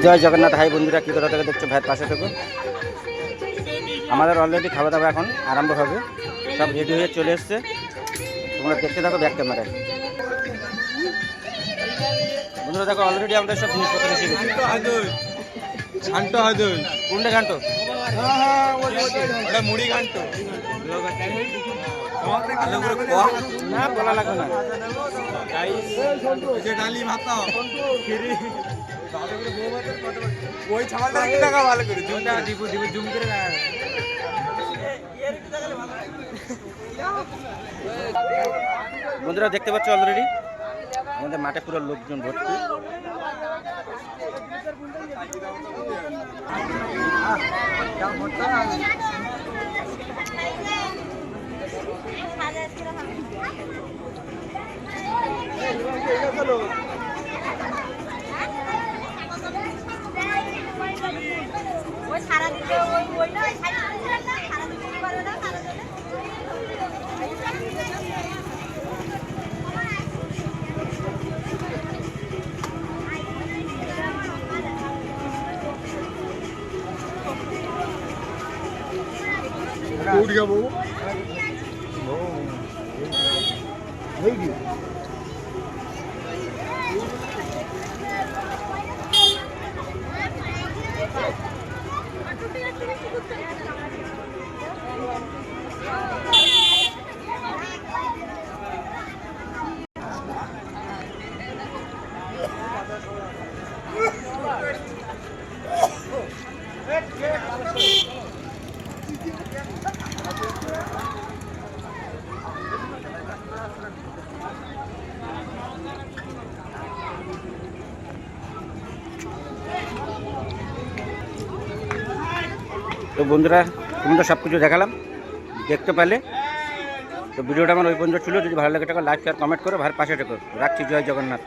জয় Jagannath. High বন্ধুরা, কী কথা থেকে দেখছো ভাইয়ের পাশে থেকে। আমাদের অলরেডি খাওয়া দাওয়া এখন আরম্ভ হবে, সব রেডি হয়ে চলে এসছে। তোমরা দেখতে থাকো ব্যাক ক্যামেরায়। বন্ধুরা দেখো, অলরেডি আমাদের সব জিনিসপত্র এসে গেছে। ঘান্টো হাজই কোনটা ঘান্টো? ওটা মুড়ি ঘান্টো না, বলা লাগবে না। ডালি ভাত ওই ছাড়া টাকা ভালো করে জুম করে বন্ধুরা দেখতে পাচ্ছ অলরেডি আমাদের মাঠে পুরো লোকজন ভর্তি। উঠ যাবো তো বন্ধুরা, তুমি তো সব কিছু দেখালাম, দেখতে পেলে। তো ভিডিওটা আমার ওই পর্যন্ত ছিল। যদি ভালো লাগে টাকা লাইক শেয়ার কমেন্ট করে ভাইয়ের পাশে থেকো। রাখছি। জয় জগন্নাথ।